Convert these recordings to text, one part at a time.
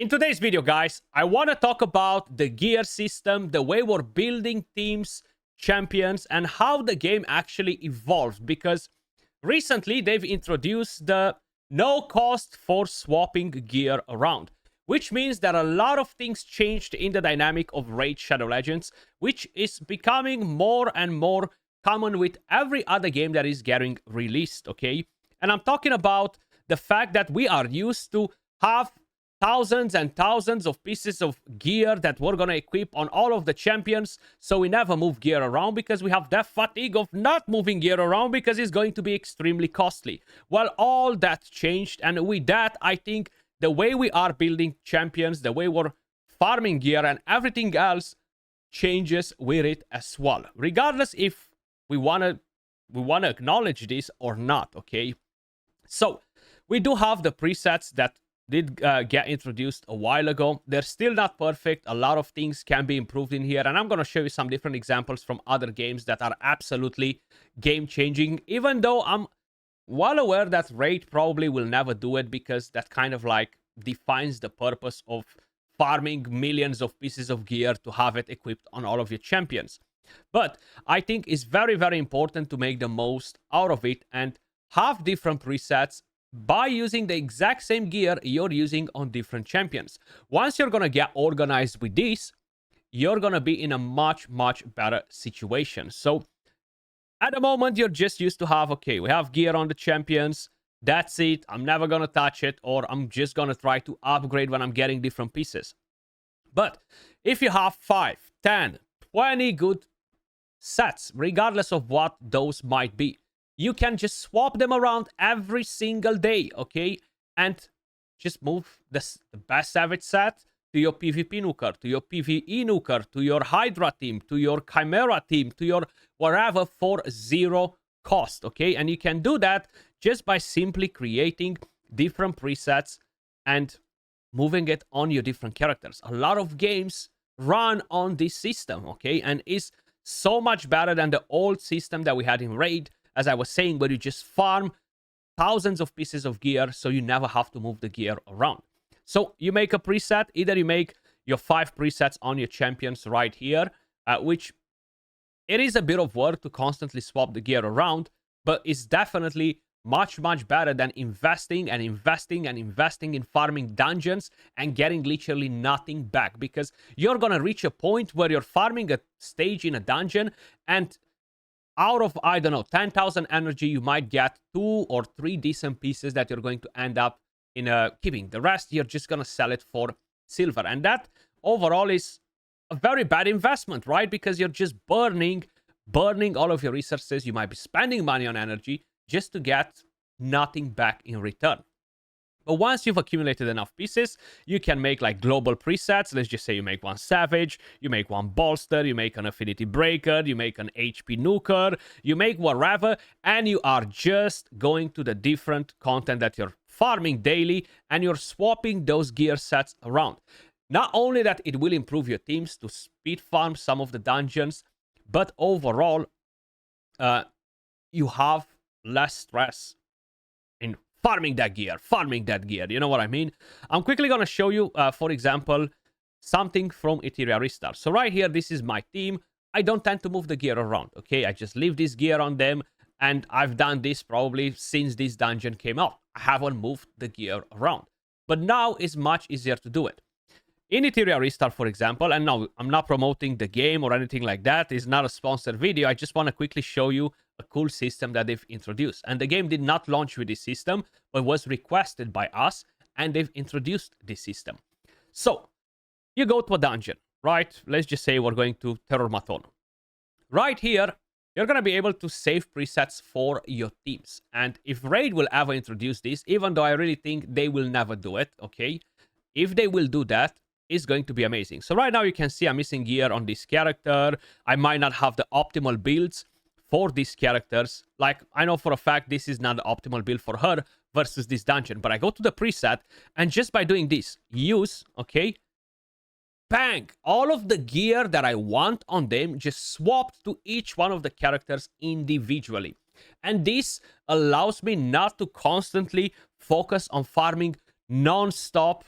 In today's video, guys, I want to talk about the gear system, the way we're building teams, champions, and how the game actually evolves. Because recently they've introduced the no cost for swapping gear around, which means that a lot of things changed in the dynamic of Raid Shadow Legends, which is becoming more and more common with every other game that is getting released, okay? And I'm talking about the fact that we are used to have thousands and thousands of pieces of gear that we're gonna equip on all of the champions, so we never move gear around because we have that fatigue of not moving gear around because it's going to be extremely costly. Well, all that changed, and with that, I think the way we are building champions, the way we're farming gear, and everything else changes with it as well, regardless if we wanna acknowledge this or not. Okay, so we do have the presets that did get introduced a while ago. They're still not perfect. A lot of things can be improved in here, and I'm going to show you some different examples from other games that are absolutely game-changing, even though I'm well aware that Raid probably will never do it because that kind of like defines the purpose of farming millions of pieces of gear to have it equipped on all of your champions. But I think it's very, very important to make the most out of it and have different presets by using the exact same gear you're using on different champions. Once you're gonna get organized with this, you're gonna be in a much, much better situation. So at the moment, you're just used to have, okay, we have gear on the champions, that's it, I'm never gonna touch it, or I'm just gonna try to upgrade when I'm getting different pieces. But if you have 5, 10, 20 good sets, regardless of what those might be, you can just swap them around every single day, okay? And just move the best Savage set to your PvP nuker, to your PvE nuker, to your Hydra team, to your Chimera team, to your wherever for 0 cost, okay? And you can do that just by simply creating different presets and moving it on your different characters. A lot of games run on this system, okay? And is so much better than the old system that we had in Raid, as I was saying, where you just farm thousands of pieces of gear so you never have to move the gear around. So you make a preset, either you make your 5 presets on your champions right here, which it is a bit of work to constantly swap the gear around, but it's definitely much, much better than investing and investing and investing in farming dungeons and getting literally nothing back, because you're gonna reach a point where you're farming a stage in a dungeon and out of, I don't know, 10,000 energy, you might get 2 or 3 decent pieces that you're going to end up in keeping. The rest, you're just going to sell it for silver. And that overall is a very bad investment, right? Because you're just burning all of your resources. You might be spending money on energy just to get nothing back in return. But once you've accumulated enough pieces, you can make like global presets. Let's just say you make one Savage, you make one Bolster, you make an Affinity Breaker, you make an HP Nuker, you make whatever, and you are just going to the different content that you're farming daily, and you're swapping those gear sets around. Not only that, it will improve your teams to speed farm some of the dungeons, but overall, you have less stress in farming that gear, you know what I mean? I'm quickly gonna show you, for example, something from Ethereal Restart. So right here, this is my team. I don't tend to move the gear around, okay? I just leave this gear on them, and I've done this probably since this dungeon came out. I haven't moved the gear around. But now it's much easier to do it. In Ethereal Restart, for example, and no, I'm not promoting the game or anything like that. It's not a sponsored video. I just want to quickly show you a cool system that they've introduced. And the game did not launch with this system, but was requested by us, and they've introduced this system. So, you go to a dungeon, right? Let's just say we're going to Terror Maton. Right here, you're going to be able to save presets for your teams. And if Raid will ever introduce this, even though I really think they will never do it, okay? If they will do that, it's going to be amazing. So right now you can see I'm missing gear on this character. I might not have the optimal builds for these characters. Like, I know for a fact this is not the optimal build for her versus this dungeon. But I go to the preset, and just by doing this, use, okay, bang, all of the gear that I want on them just swapped to each one of the characters individually. And this allows me not to constantly focus on farming non-stop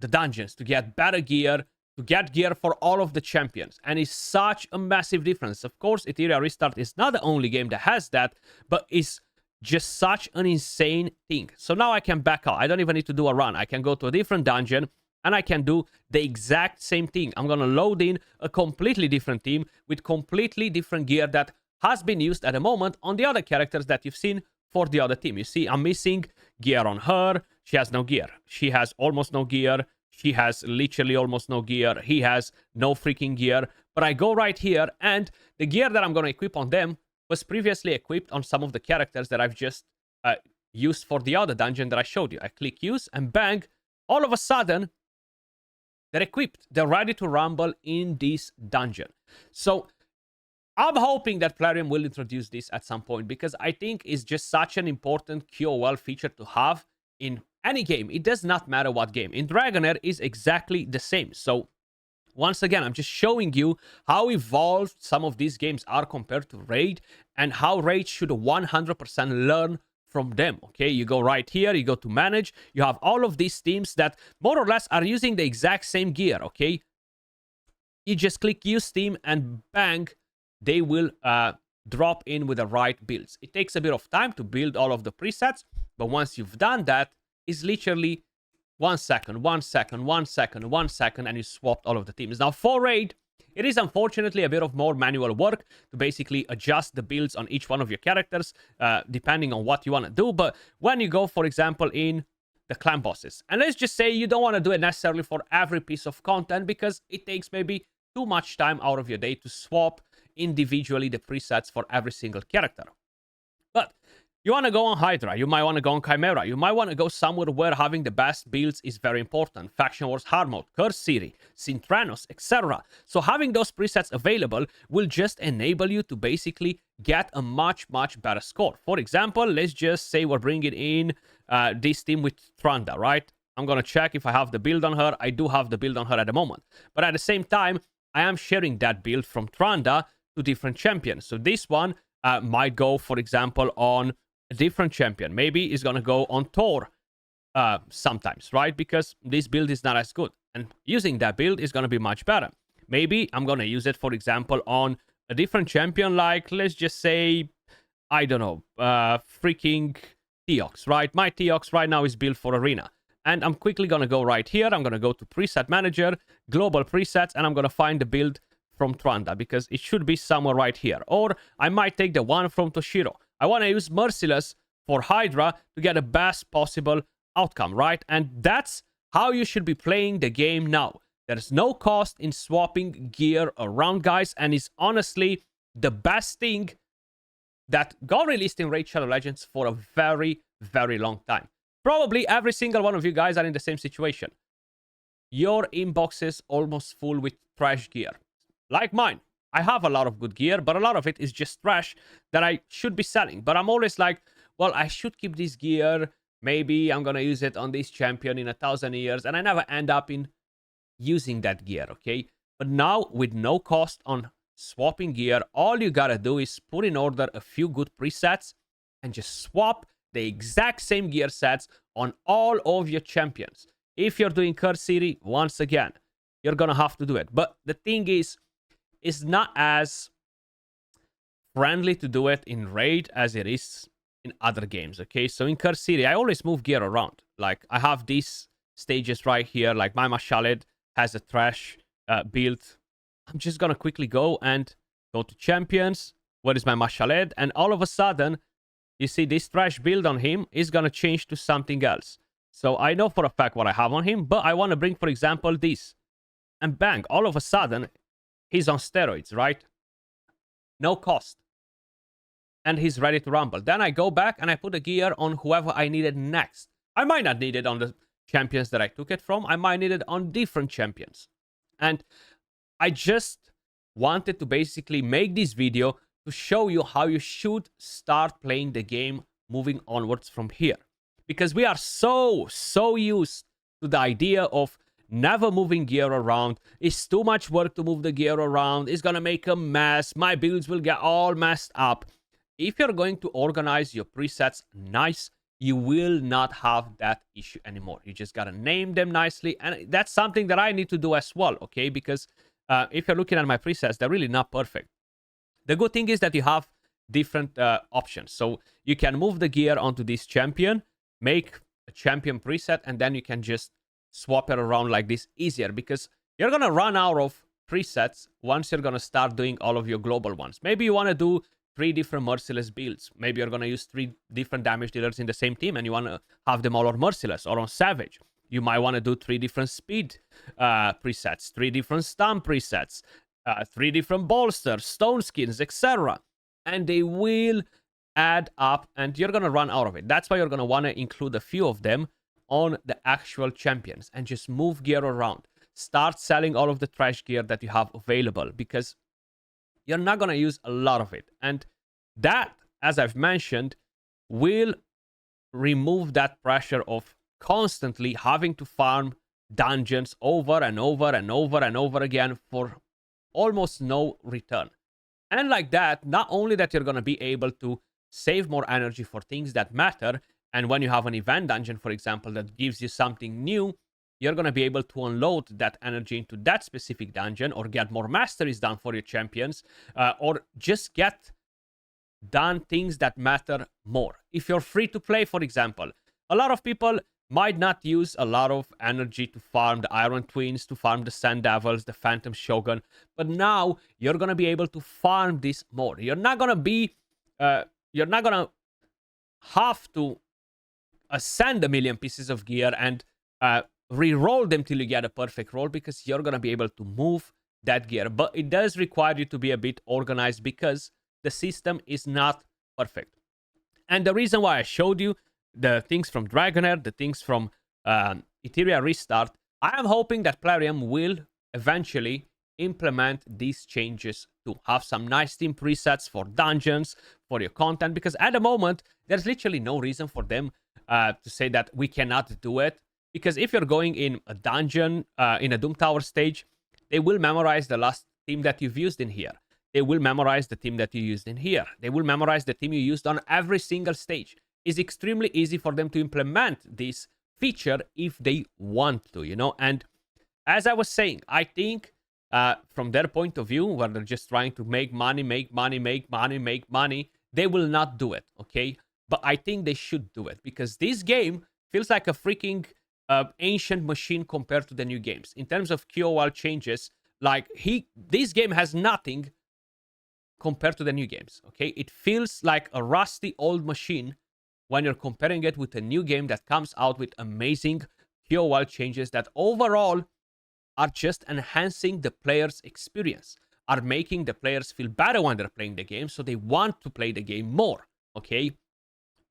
the dungeons, to get better gear, to get gear for all of the champions. And it's such a massive difference. Of course, Ethereum Restart is not the only game that has that, but it's just such an insane thing. So now I can back out. I don't even need to do a run. I can go to a different dungeon and I can do the exact same thing. I'm going to load in a completely different team with completely different gear that has been used at the moment on the other characters that you've seen for the other team. You see, I'm missing gear on her. She has no gear. She has almost no gear. She has literally almost no gear. He has no freaking gear. But I go right here, and the gear that I'm going to equip on them was previously equipped on some of the characters that I've just used for the other dungeon that I showed you. I click use, and bang, all of a sudden, they're equipped. They're ready to rumble in this dungeon. So I'm hoping that Plarium will introduce this at some point, because I think it's just such an important QOL feature to have in any game. It does not matter what game. In Dragonair is exactly the same. So once again, I'm just showing you how evolved some of these games are compared to Raid, and how Raid should 100% learn from them. Okay, you go right here, you go to manage, you have all of these teams that more or less are using the exact same gear. Okay, you just click use team and bang, they will drop in with the right builds. It takes a bit of time to build all of the presets, but once you've done that, it's literally 1 second, 1 second, 1 second, 1 second, and you swapped all of the teams. Now for Raid, it is unfortunately a bit of more manual work to basically adjust the builds on each one of your characters, depending on what you want to do. But when you go, for example, in the clan bosses, and let's just say you don't want to do it necessarily for every piece of content, because it takes maybe too much time out of your day to swap individually the presets for every single character. But you want to go on Hydra, you might want to go on Chimera, you might want to go somewhere where having the best builds is very important. Faction Wars Hard Mode, Curse City, Synthranos, etc. So having those presets available will just enable you to basically get a much better score. For example, let's just say we're bringing in this team with Tranda, right? I'm going to check if I have the build on her. I do have the build on her at the moment. But at the same time, I am sharing that build from Tranda to different champions. So this one might go, for example, on a different champion. Maybe it's going to go on Thor sometimes, right? Because this build is not as good. And using that build is going to be much better. Maybe I'm going to use it, for example, on a different champion, like, let's just say, I don't know, freaking Theox, right? My Theox right now is built for Arena. And I'm quickly going to go right here. I'm going to go to Preset Manager, Global Presets, and I'm going to find the build from Tranda, because it should be somewhere right here. Or I might take the one from Toshiro. I want to use Merciless for Hydra to get the best possible outcome, right? And that's how you should be playing the game now. There's no cost in swapping gear around, guys, and it's honestly the best thing that got released in Raid Shadow Legends for a very long time. Probably every single one of you guys are in the same situation. Your inbox is almost full with trash gear. Like mine. I have a lot of good gear, but a lot of it is just trash that I should be selling. But I'm always like, well, I should keep this gear. Maybe I'm going to use it on this champion in 1,000 years. And I never end up in using that gear, okay? But now, with no cost on swapping gear, all you got to do is put in order a few good presets and just swap the exact same gear sets on all of your champions. If you're doing Curse City, once again, you're going to have to do it. But the thing is, it's not as friendly to do it in Raid as it is in other games, okay? So in Curse City, I always move gear around. Like, I have these stages right here. Like, my Mashaled has a trash build. I'm just going to quickly go to champions. Where is my Mashaled? And all of a sudden, you see this trash build on him is going to change to something else. So I know for a fact what I have on him, but I want to bring, for example, this. And bang, all of a sudden, he's on steroids, right? No cost. And he's ready to rumble. Then I go back and I put the gear on whoever I needed next. I might not need it on the champions that I took it from. I might need it on different champions. And I just wanted to basically make this video to show you how you should start playing the game moving onwards from here. Because we are so used to the idea of never moving gear around. It's too much work to move the gear around. It's gonna make a mess. My builds will get all messed up. If you're going to organize your presets nice you will not have that issue anymore. You just gotta name them nicely, and that's something that I need to do as well, okay? Because if you're looking at my presets, they're really not perfect. The good thing is that you have different options. So you can move the gear onto this champion, make a champion preset, and then you can just swap it around like this easier, because you're gonna run out of presets once you're gonna start doing all of your global ones. Maybe you want to do 3 different merciless builds. Maybe you're gonna use 3 different damage dealers in the same team, and you want to have them all on merciless or on savage. You might want to do 3 different speed presets, 3 different stun presets, 3 different bolsters, stone skins, etc. And they will add up, and you're gonna run out of it. That's why you're gonna want to include a few of them on the actual champions and just move gear around. Start selling all of the trash gear that you have available, because you're not gonna use a lot of it. And that, as I've mentioned, will remove that pressure of constantly having to farm dungeons over and over and over and over again for almost no return. And like that, not only that you're going to be able to save more energy for things that matter, and when you have an event dungeon, for example, that gives you something new, you're going to be able to unload that energy into that specific dungeon, or get more masteries done for your champions, or just get done things that matter more. If you're free to play, for example, a lot of people might not use a lot of energy to farm the Iron Twins, to farm the Sand Devils, the Phantom Shogun, but now you're gonna be able to farm this more. You're not gonna have to ascend a million pieces of gear and re-roll them till you get a perfect roll, because you're gonna be able to move that gear. But it does require you to be a bit organized, because the system is not perfect. And the reason why I showed you the things from Dragonair, the things from Etheria Restart, I am hoping that Plarium will eventually implement these changes to have some nice team presets for dungeons, for your content, because at the moment, there's literally no reason for them to say that we cannot do it. Because if you're going in a dungeon, in a Doom Tower stage, they will memorize the last team that you've used in here. They will memorize the team that you used in here. They will memorize the team you used on every single stage. It's extremely easy for them to implement this feature if they want to, you know? And as I was saying, I think from their point of view, where they're just trying to make money, they will not do it, okay? But I think they should do it, because this game feels like a freaking ancient machine compared to the new games. In terms of QOL changes, like this game has nothing compared to the new games, okay? It feels like a rusty old machine when you're comparing it with a new game that comes out with amazing QOL changes that overall are just enhancing the player's experience, are making the players feel better when they're playing the game, so they want to play the game more, okay?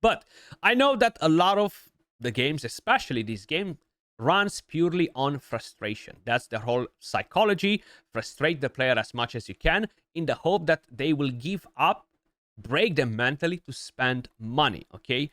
But I know that a lot of the games, especially this game, runs purely on frustration. That's the whole psychology. Frustrate the player as much as you can in the hope that they will give up, break them mentally to spend money, okay?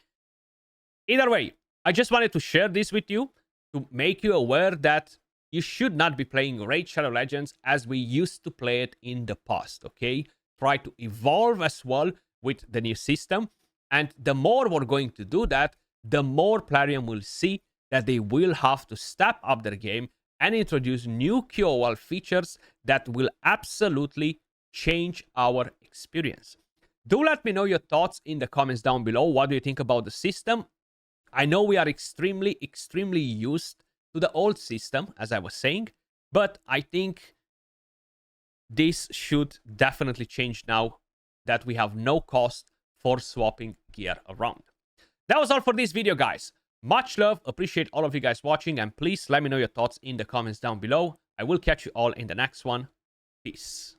Either way, I just wanted to share this with you to make you aware that you should not be playing Raid Shadow Legends as we used to play it in the past, okay? Try to evolve as well with the new system. And the more we're going to do that, the more Plarium will see that they will have to step up their game and introduce new QOL features that will absolutely change our experience. Do let me know your thoughts in the comments down below. What do you think about the system? I know we are extremely used to the old system, as I was saying, but I think this should definitely change now that we have no cost for swapping gear around. That was all for this video, guys. Much love, appreciate all of you guys watching, and please let me know your thoughts in the comments down below. I will catch you all in the next one. Peace.